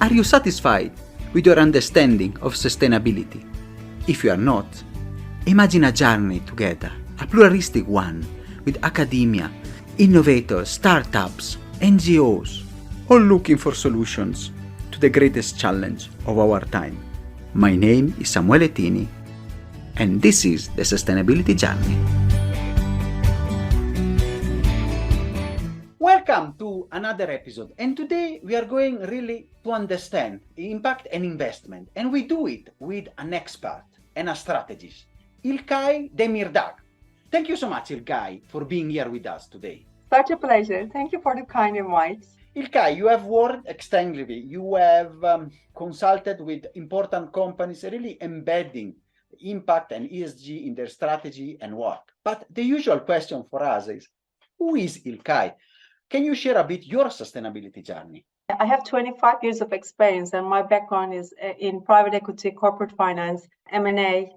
Are you satisfied with your understanding of sustainability? If you are not, imagine a journey together, a pluralistic one, with academia, innovators, startups, NGOs, all looking for solutions to the greatest challenge of our time. My name is Samuele Tini, and this is the Sustainability Journey. Welcome to another episode, and today we are going really to understand impact and investment, and we do it with an expert and a strategist, Ilkay Demirdag. Thank you so much, Ilkay, for being here with us today. Such a pleasure. Thank you for the kind invite. Ilkay, you have worked extensively. You have consulted with important companies, really embedding impact and ESG in their strategy and work. But the usual question for us is, who is Ilkay? Can you share a bit your sustainability journey? I have 25 years of experience, and my background is in private equity, corporate finance, M&A,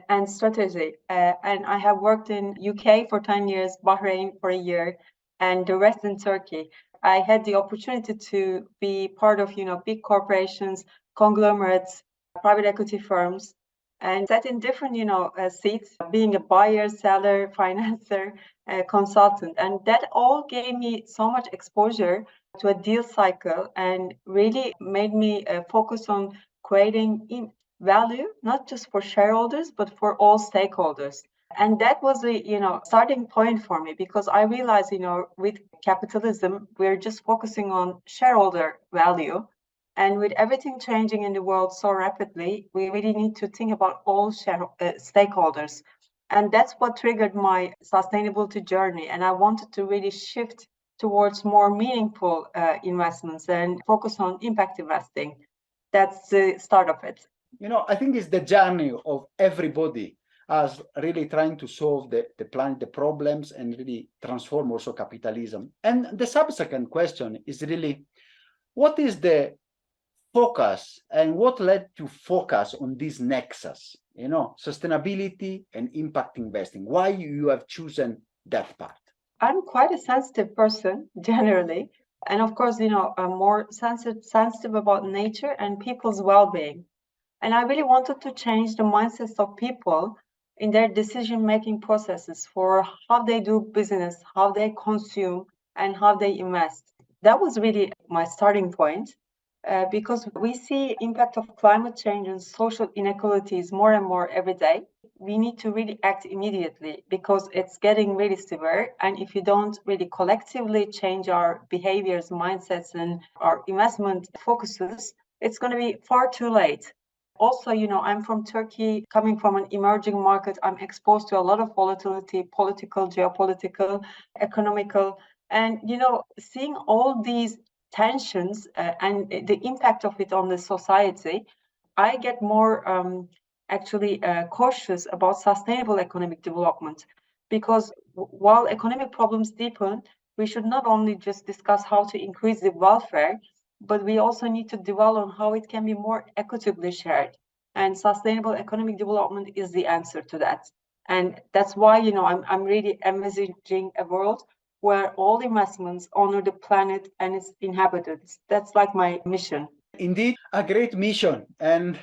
and strategy. And I have worked in UK for 10 years, Bahrain for a year, and the rest in Turkey. I had the opportunity to be part of, big corporations, conglomerates, private equity firms, and sat in different, seats, being a buyer, seller, financer, consultant. And that all gave me so much exposure to a deal cycle and really made me focus on creating value, not just for shareholders, but for all stakeholders. And that was a, starting point for me, because I realized, with capitalism, we're just focusing on shareholder value. And with everything changing in the world so rapidly, we really need to think about all stakeholders. And that's what triggered my sustainability journey. And I wanted to really shift towards more meaningful investments and focus on impact investing. That's the start of it. I think it's the journey of everybody as really trying to solve the planet, the problems, and really transform also capitalism. And the subsequent question is really, what is the focus and what led to focus on this nexus, sustainability and impact investing? Why you have chosen that path? I'm quite a sensitive person generally. And of course, I'm more sensitive about nature and people's well-being. And I really wanted to change the mindsets of people in their decision-making processes for how they do business, how they consume, and how they invest. That was really my starting point. Because we see impact of climate change and social inequalities more and more every day. We need to really act immediately because it's getting really severe. And if you don't really collectively change our behaviors, mindsets, and our investment focuses, it's going to be far too late. Also, I'm from Turkey, coming from an emerging market. I'm exposed to a lot of volatility, political, geopolitical, economical, and, seeing all these tensions and the impact of it on the society, I get more cautious about sustainable economic development, because while economic problems deepen, we should not only just discuss how to increase the welfare, but we also need to dwell on how it can be more equitably shared. And sustainable economic development is the answer to that. And that's why, I'm really envisaging a world where all investments honor the planet and its inhabitants. That's like my mission. Indeed, a great mission. And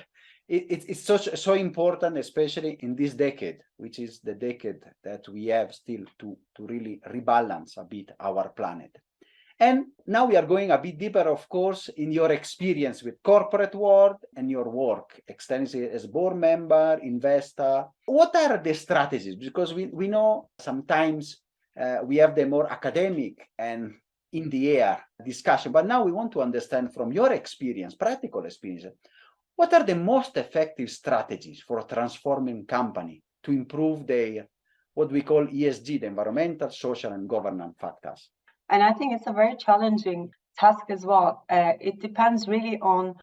it's so important, especially in this decade, which is the decade that we have still to really rebalance a bit our planet. And now we are going a bit deeper, of course, in your experience with corporate world and your work extensively as board member, investor. What are the strategies? Because we know sometimes we have the more academic and in the air discussion, but now we want to understand from your experience, practical experience, what are the most effective strategies for transforming company to improve their, what we call ESG, the environmental, social, and governance factors? And I think it's a very challenging task as well. It depends really on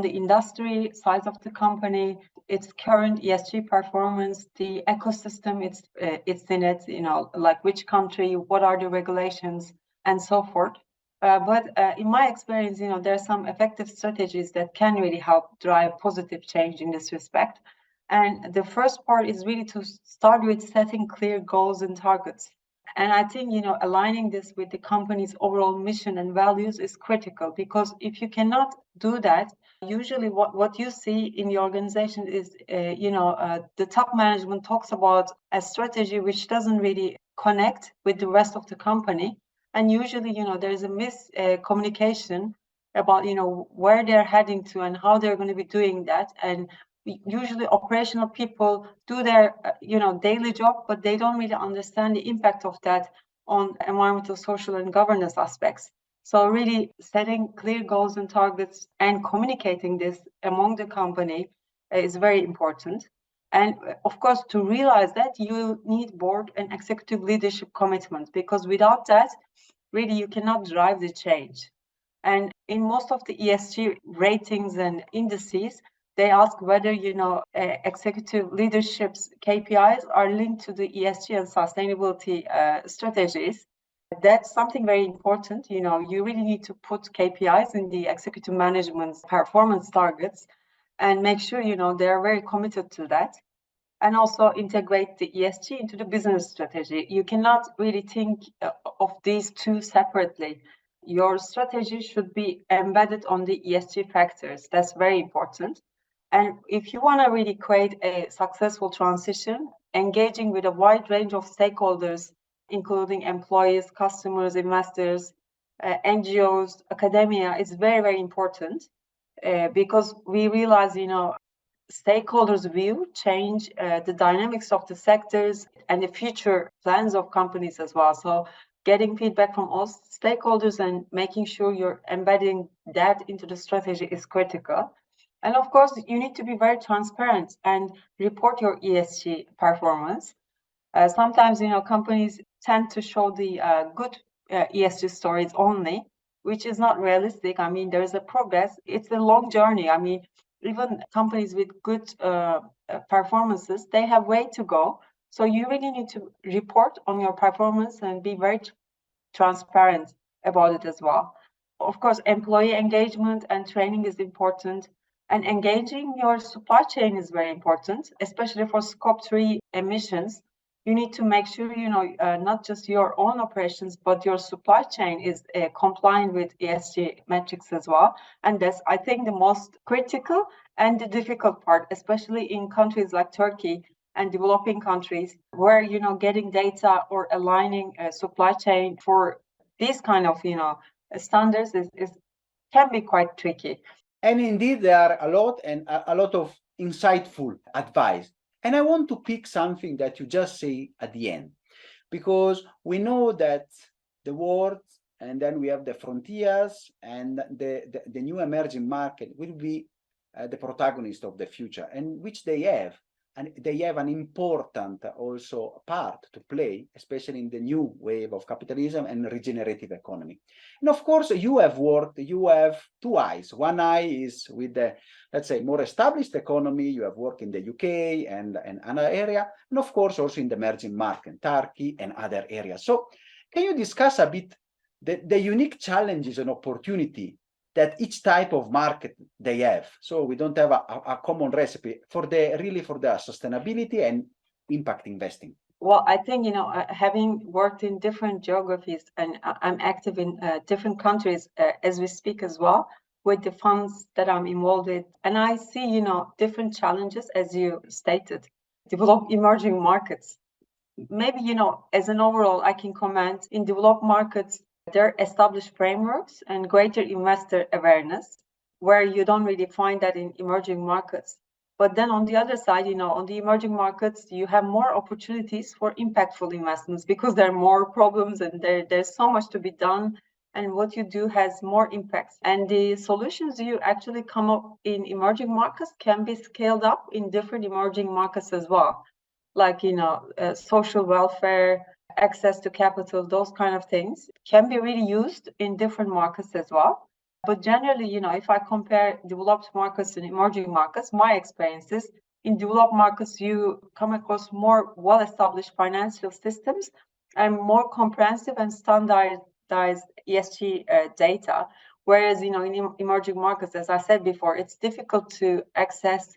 the industry, size of the company, its current ESG performance, the ecosystem it's in it, like which country, what are the regulations, and so forth. But in my experience, there are some effective strategies that can really help drive positive change in this respect. And the first part is really to start with setting clear goals and targets. And I think, aligning this with the company's overall mission and values is critical, because if you cannot do that, usually what you see in the organization is, the top management talks about a strategy which doesn't really connect with the rest of the company. And usually, there is a miscommunication about, where they're heading to and how they're going to be doing that. And usually operational people do their daily job, but they don't really understand the impact of that on environmental, social, and governance aspects. So really setting clear goals and targets and communicating this among the company is very important. And of course, to realize that, you need board and executive leadership commitment, because without that, really you cannot drive the change. And in most of the ESG ratings and indices, they ask whether, executive leadership's KPIs are linked to the ESG and sustainability strategies. That's something very important. You really need to put KPIs in the executive management's performance targets and make sure, they're very committed to that. And also integrate the ESG into the business strategy. You cannot really think of these two separately. Your strategy should be embedded on the ESG factors. That's very important. And if you want to really create a successful transition, engaging with a wide range of stakeholders, including employees, customers, investors, NGOs, academia, is very, very important, because we realize, stakeholders' view change the dynamics of the sectors and the future plans of companies as well. So getting feedback from all stakeholders and making sure you're embedding that into the strategy is critical. And of course, you need to be very transparent and report your ESG performance. Sometimes, companies tend to show the good ESG stories only, which is not realistic. I mean, there is a progress. It's a long journey. I mean, even companies with good performances, they have way to go. So you really need to report on your performance and be very transparent about it as well. Of course, employee engagement and training is important. And engaging your supply chain is very important, especially for Scope 3 emissions. You need to make sure, not just your own operations, but your supply chain is compliant with ESG metrics as well. And that's, I think, the most critical and the difficult part, especially in countries like Turkey and developing countries, where, getting data or aligning a supply chain for these kind of, standards can be quite tricky. And indeed, there are a lot of insightful advice. And I want to pick something that you just say at the end, because we know that the world, and then we have the frontiers, and the new emerging market will be the protagonist of the future, and which they have. And they have an important also part to play, especially in the new wave of capitalism and regenerative economy. And of course, you have two eyes. One eye is with the, let's say, more established economy. You have worked in the UK and another area, and of course, also in the emerging market, Turkey and other areas. So can you discuss a bit the unique challenges and opportunity that each type of market they have? So we don't have a common recipe for the sustainability and impact investing. Well, I think, having worked in different geographies, and I'm active in different countries as we speak as well, with the funds that I'm involved with. And I see, different challenges, as you stated, develop emerging markets. Maybe, as an overall, I can comment in developed markets, there are established frameworks and greater investor awareness, where you don't really find that in emerging markets. But then on the other side, on the emerging markets, you have more opportunities for impactful investments, because there are more problems and there's so much to be done. And what you do has more impacts. And the solutions you actually come up in emerging markets can be scaled up in different emerging markets as well. Like, social welfare, access to capital, those kind of things can be really used in different markets as well. But generally, if I compare developed markets and emerging markets, my experiences in developed markets, you come across more well-established financial systems and more comprehensive and standardized ESG data. Whereas, in emerging markets, as I said before, it's difficult to access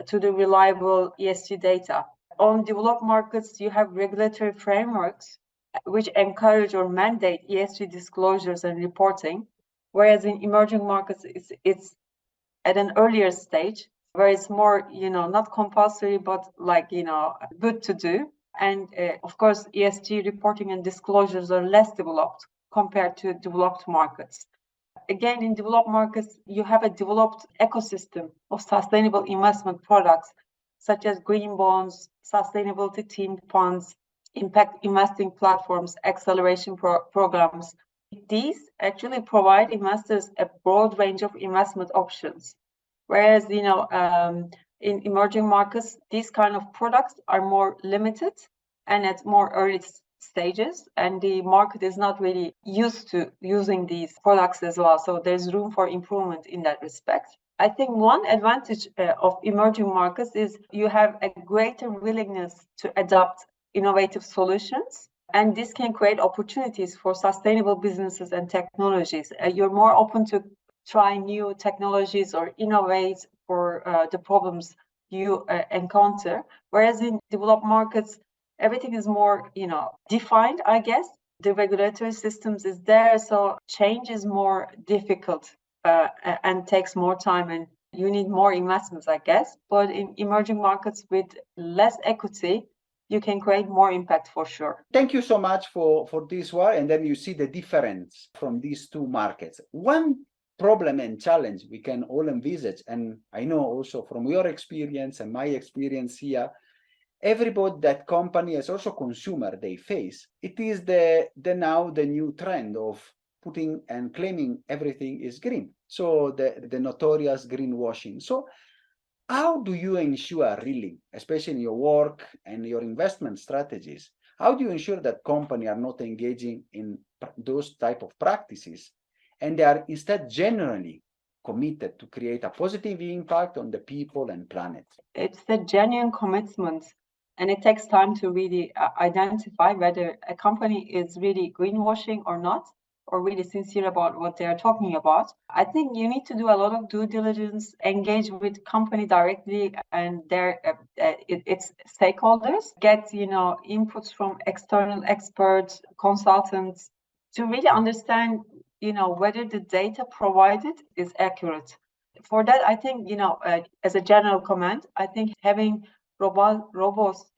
to the reliable ESG data. On developed markets, you have regulatory frameworks which encourage or mandate ESG disclosures and reporting, whereas in emerging markets, it's at an earlier stage where it's more, not compulsory, but good to do. And of course, ESG reporting and disclosures are less developed compared to developed markets. Again, in developed markets, you have a developed ecosystem of sustainable investment products, such as green bonds, sustainability themed funds, impact investing platforms, acceleration programs. These actually provide investors a broad range of investment options. Whereas, in emerging markets, these kind of products are more limited and at more early stages, and the market is not really used to using these products as well. So there's room for improvement in that respect. I think one advantage of emerging markets is you have a greater willingness to adopt innovative solutions, and this can create opportunities for sustainable businesses and technologies. You're more open to try new technologies or innovate for the problems you encounter, whereas in developed markets, everything is more, defined, I guess. The regulatory systems is there, so change is more difficult and takes more time, and you need more investments, I guess. But in emerging markets with less equity, you can create more impact for sure. Thank you so much for this one. And then you see the difference from these two markets. One problem and challenge we can all envisage, and I know also from your experience and my experience here, everybody that company as also consumer they face, it is the new trend of putting and claiming everything is green. So the notorious greenwashing. So how do you ensure really, especially in your work and your investment strategies, how do you ensure that companies are not engaging in those type of practices and they are instead genuinely committed to create a positive impact on the people and planet? It's the genuine commitment, and it takes time to really identify whether a company is really greenwashing or not, or really sincere about what they are talking about. I think you need to do a lot of due diligence, engage with company directly and their its stakeholders, get inputs from external experts, consultants, to really understand whether the data provided is accurate. For that, I think as a general comment, I think having robust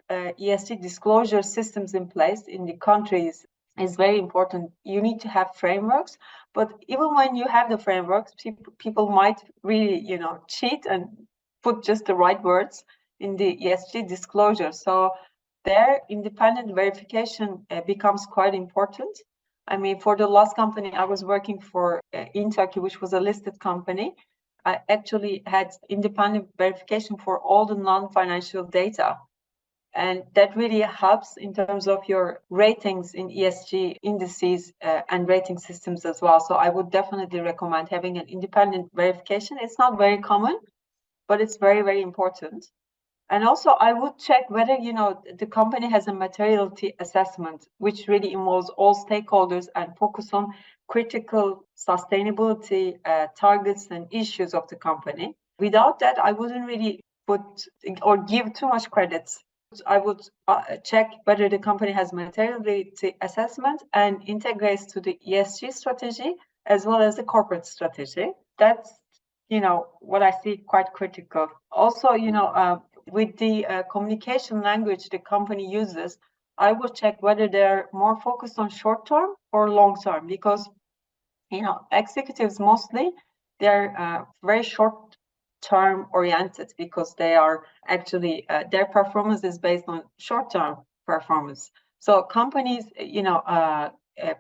ESG disclosure systems in place in the countries is very important. You need to have frameworks, but even when you have the frameworks, people might really, cheat and put just the right words in the ESG disclosure. So their independent verification becomes quite important. I mean, for the last company I was working for in Turkey, which was a listed company, I actually had independent verification for all the non-financial data. And that really helps in terms of your ratings in ESG indices and rating systems as well. So I would definitely recommend having an independent verification. It's not very common, but it's very, very important. And also I would check whether, the company has a materiality assessment, which really involves all stakeholders and focus on critical sustainability targets and issues of the company. Without that, I wouldn't really put or give too much credits. I would check whether the company has materiality assessment and integrates to the ESG strategy as well as the corporate strategy. That's, what I see quite critical. Also, with the communication language the company uses, I would check whether they're more focused on short term or long term, because, executives mostly, they're very short term oriented because they are actually their performance is based on short-term performance. So companies,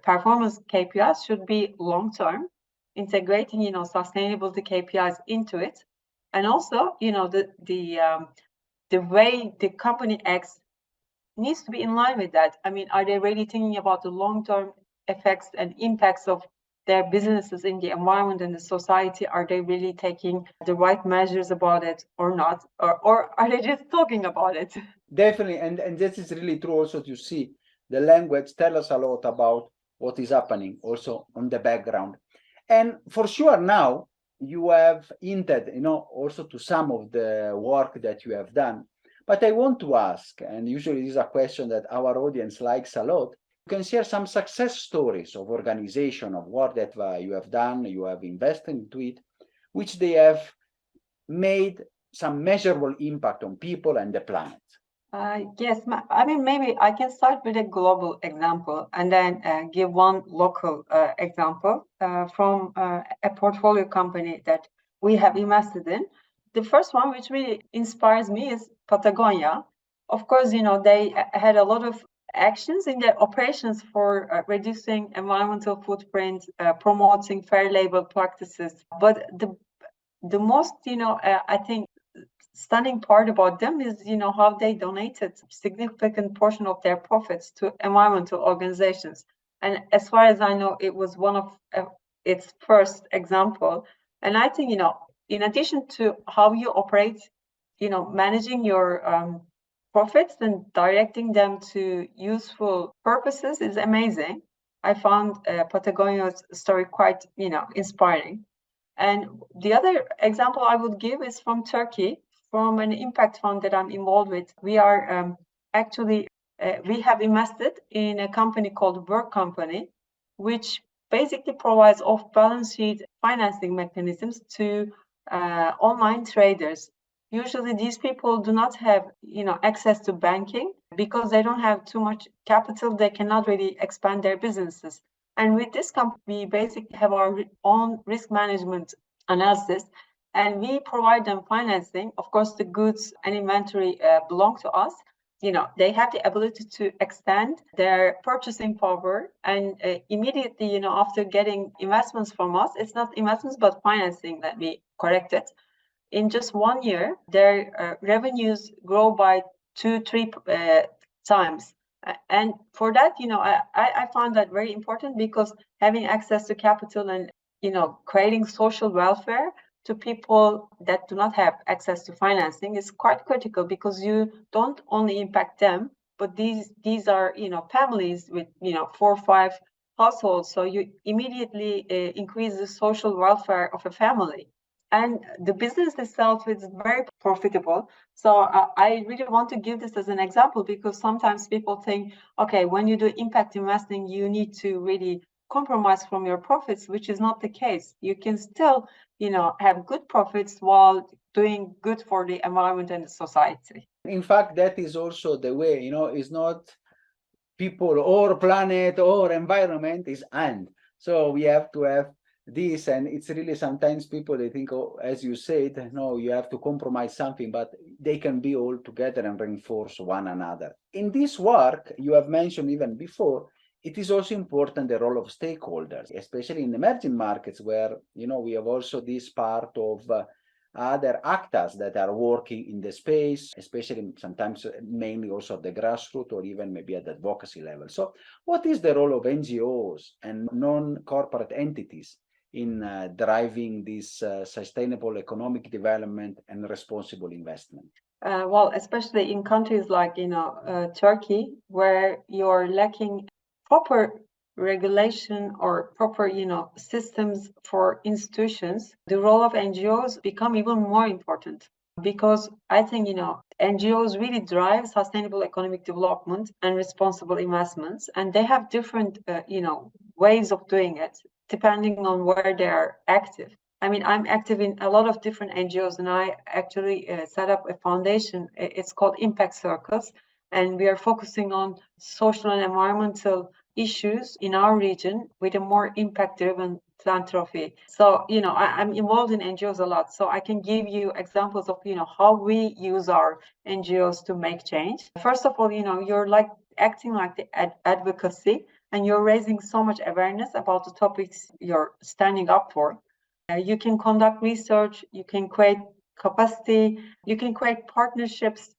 performance KPIs should be long-term, integrating sustainability KPIs into it, and also the way the company acts needs to be in line with that. I mean, are they really thinking about the long-term effects and impacts of their businesses in the environment and the society? Are they really taking the right measures about it or not? Or are they just talking about it? Definitely. And this is really true also to see the language tell us a lot about what is happening also on the background. And for sure now you have hinted, also to some of the work that you have done. But I want to ask, and usually this is a question that our audience likes a lot, You can share some success stories of organization of work that you have done, you have invested into it, which they have made some measurable impact on people and the planet. Yes, I mean, maybe I can start with a global example and then give one local example from a portfolio company that we have invested in. The first one, which really inspires me, is Patagonia. Of course, they had a lot of actions in their operations for reducing environmental footprint, promoting fair labor practices. But the most, I think, stunning part about them is, how they donated significant portion of their profits to environmental organizations. And as far as I know, it was one of its first example. And I think, in addition to how you operate, managing your profits and directing them to useful purposes is amazing. I found Patagonia's story quite, inspiring. And the other example I would give is from Turkey, from an impact fund that I'm involved with. We are we have invested in a company called Work Company, which basically provides off-balance sheet financing mechanisms to online traders. Usually these people do not have, access to banking because they don't have too much capital. They cannot really expand their businesses. And with this company, we basically have our own risk management analysis, and we provide them financing. Of course, the goods and inventory belong to us. They have the ability to extend their purchasing power, and immediately, after getting investments from us, it's not investments but financing that we corrected. In just 1 year, their revenues grow by 2-3 times. And for that, I found that very important, because having access to capital and, creating social welfare to people that do not have access to financing is quite critical, because you don't only impact them, but these are, families with, 4 or 5 households. So you immediately increase the social welfare of a family. And the business itself is very profitable. So I really want to give this as an example, because sometimes people think, okay, when you do impact investing, you need to really compromise from your profits, which is not the case. You can still, have good profits while doing good for the environment and the society. In fact, that is also the way, it's not people or planet or environment, is and. So we have to have this, and it's really sometimes people, they think, oh, as you said, no, you have to compromise something, but they can be all together and reinforce one another. In this work, you have mentioned even before, it is also important the role of stakeholders, especially in emerging markets, where we have also this part of other actors that are working in the space, especially sometimes mainly also at the grassroots or even maybe at the advocacy level. So what is the role of NGOs and non-corporate entities in driving this sustainable economic development and responsible investment? Well, especially in countries like, Turkey, where you're lacking proper regulation or proper, systems for institutions, the role of NGOs become even more important, because I think, NGOs really drive sustainable economic development and responsible investments, and they have different, ways of doing it depending on where they are active. I mean, I'm active in a lot of different NGOs, and I actually set up a foundation. It's called Impact Circles, and we are focusing on social and environmental issues in our region with a more impact-driven philanthropy. So, I'm involved in NGOs a lot, so I can give you examples of, how we use our NGOs to make change. First of all, you're like acting like the advocacy, and you're raising so much awareness about the topics you're standing up for. You can conduct research, you can create capacity, you can create partnerships,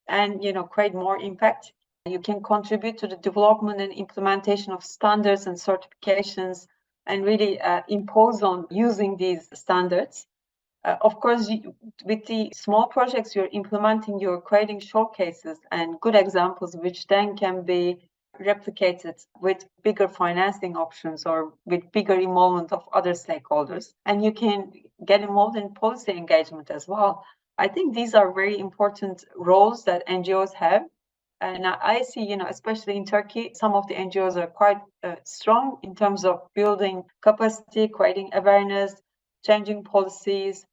and create more impact. You can contribute to the development and implementation of standards and certifications, and really impose on using these standards. Of course, with the small projects you're implementing, you're creating showcases and good examples, which then can be replicated with bigger financing options or with bigger involvement of other stakeholders. And you can get involved in policy engagement as well. I think these are very important roles that NGOs have. And I see, especially in Turkey, some of the NGOs are quite strong in terms of building capacity, creating awareness, changing policies,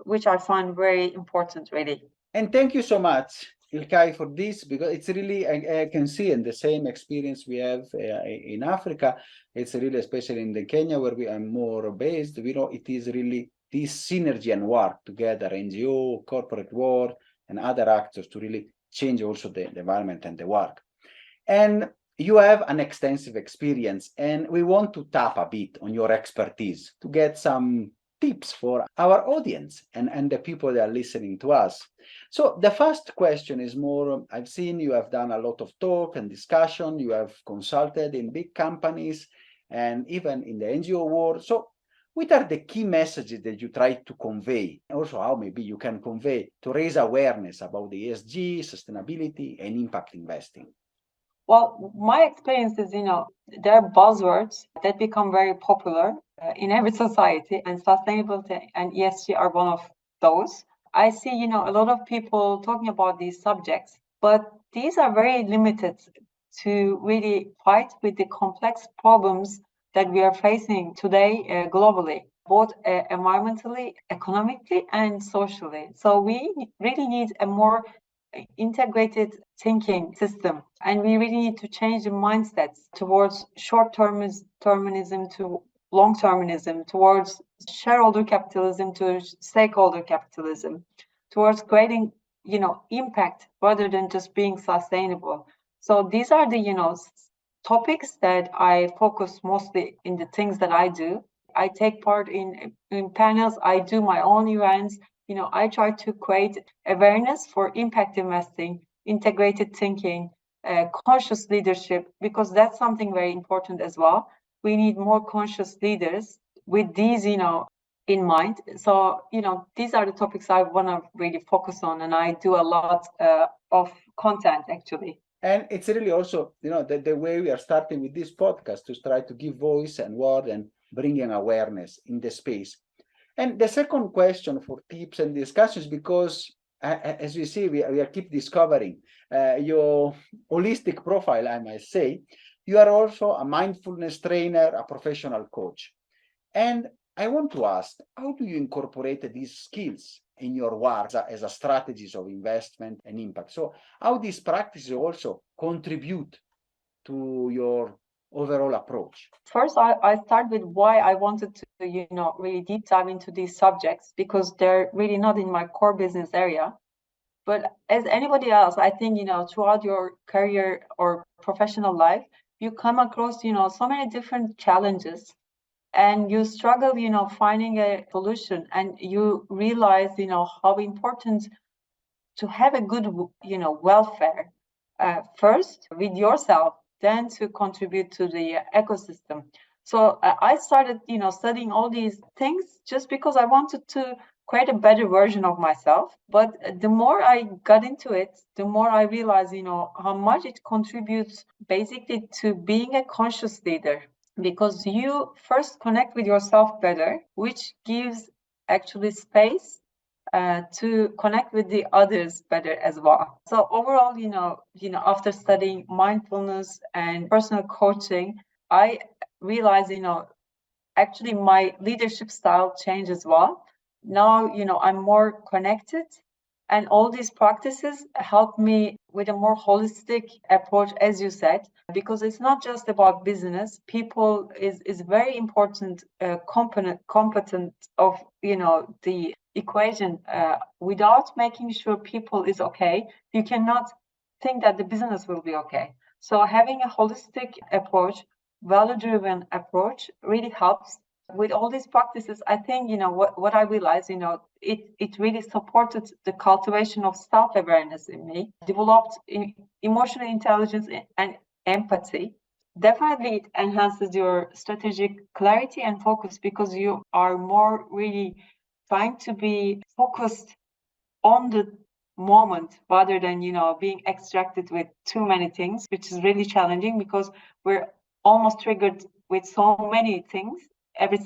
which I find very important, really. And thank you so much, Ilkay, for this, because it's really, I can see in the same experience we have in Africa, it's really, especially in the Kenya, where we are more based, we know it is really this synergy and work together, NGO, corporate world, and other actors to really change also the environment and the work. And you have an extensive experience, and we want to tap a bit on your expertise to get some tips for our audience and the people that are listening to us. So the first question is more, I've seen you have done a lot of talk and discussion, you have consulted in big companies and even in the NGO world. So what are the key messages that you try to convey? Also, how maybe you can convey to raise awareness about the ESG, sustainability, and impact investing? Well, my experience is, there are buzzwords that become very popular in every society, and sustainability and ESG are one of those. I see, a lot of people talking about these subjects, but these are very limited to really fight with the complex problems that we are facing today globally, both environmentally, economically, and socially. So we really need a more integrated thinking system, and we really need to change the mindsets towards short-termism to long-termism, towards shareholder capitalism to stakeholder capitalism, towards creating impact rather than just being sustainable. So these are the topics that I focus mostly in the things that I do. I take part in panels, I do my own events. I try to create awareness for impact investing, integrated thinking, conscious leadership, because that's something very important as well. We need more conscious leaders with these, in mind. So, these are the topics I want to really focus on, and I do a lot of content actually. And it's really also, the way we are starting with this podcast to try to give voice and word and bringing awareness in the space. And the second question for tips and discussions, because as we see, we are keep discovering your holistic profile, I might say. You are also a mindfulness trainer, a professional coach. And I want to ask, how do you incorporate these skills in your work as a strategies of investment and impact? So how these practices also contribute to your overall approach? First, I start with why I wanted to, really deep dive into these subjects, because they're really not in my core business area. But as anybody else, I think, throughout your career or professional life, you come across, so many different challenges, and you struggle, finding a solution, and you realize, how important to have a good, welfare first with yourself, then to contribute to the ecosystem. So I started, studying all these things just because I wanted to create a better version of myself. But the more I got into it, the more I realized, how much it contributes basically to being a conscious leader, because you first connect with yourself better, which gives actually space to connect with the others better as well. So overall, after studying mindfulness and personal coaching, I realized, actually my leadership style changed as well. Now, I'm more connected, and all these practices help me with a more holistic approach, as you said, because it's not just about business. People is very important competent of, the equation. Without making sure people is okay, you cannot think that the business will be okay. So having a holistic approach, value-driven approach really helps. With all these practices, I think, what I realized, it really supported the cultivation of self-awareness in me, developed emotional intelligence and empathy. Definitely it enhances your strategic clarity and focus, because you are more really trying to be focused on the moment rather than, being extracted with too many things, which is really challenging because we're almost triggered with so many things every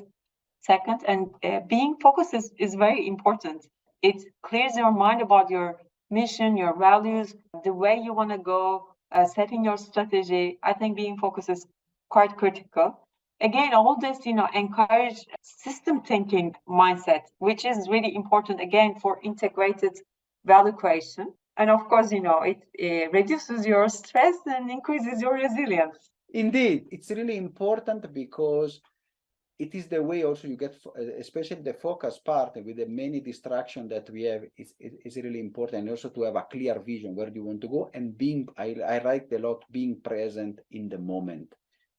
second. And being focused is very important. It clears your mind about your mission, your values, the way you want to go, setting your strategy. I think being focused is quite critical. Again, all this, encourage system thinking mindset, which is really important, again, for integrated value creation. And of course, it reduces your stress and increases your resilience. Indeed, it's really important because it is the way also you get, especially the focus part with the many distractions that we have, is really important. And also to have a clear vision where you want to go, and I like a lot being present in the moment,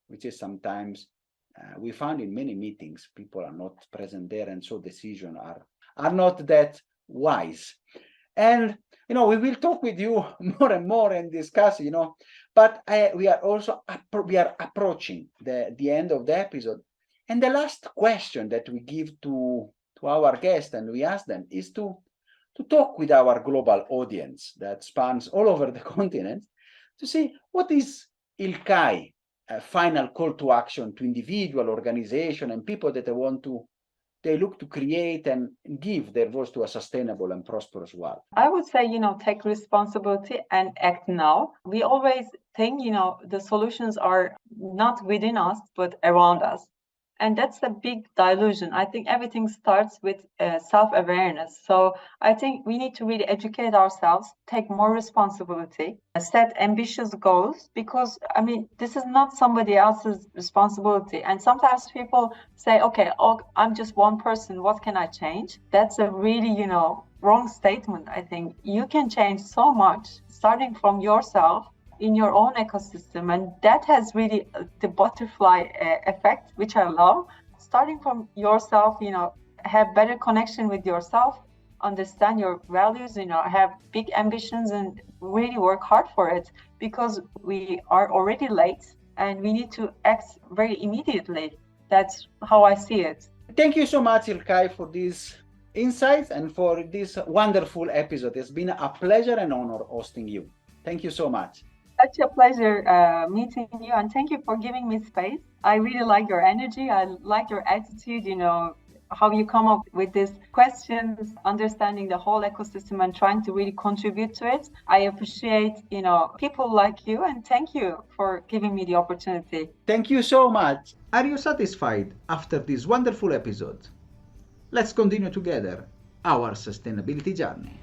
which is sometimes we found in many meetings, people are not present there, and so decisions are not that wise. And we will talk with you more and more and discuss, but we are also approaching the end of the episode. And the last question that we give to our guests and we ask them is to talk with our global audience that spans all over the continent to see what is Ilkay, a final call to action to individual, organization, and people that they look to create and give their voice to a sustainable and prosperous world. I would say, take responsibility and act now. We always think, the solutions are not within us, but around us. And that's a big delusion. I think everything starts with self-awareness. So I think we need to really educate ourselves, take more responsibility, set ambitious goals, because, this is not somebody else's responsibility. And sometimes people say, okay, I'm just one person. What can I change? That's a really, wrong statement. I think you can change so much, starting from yourself, in your own ecosystem, and that has really the butterfly effect, which I love. Starting from yourself, have better connection with yourself, understand your values, have big ambitions, and really work hard for it, because we are already late and we need to act very immediately. That's how I see it. Thank you so much, Ilkay, for these insights and for this wonderful episode. It's been a pleasure and honor hosting you. Thank you so much. Such a pleasure meeting you, and thank you for giving me space. I really like your energy. I like your attitude, how you come up with these questions, understanding the whole ecosystem and trying to really contribute to it. I appreciate, people like you, and thank you for giving me the opportunity. Thank you so much. Are you satisfied after this wonderful episode? Let's continue together our sustainability journey.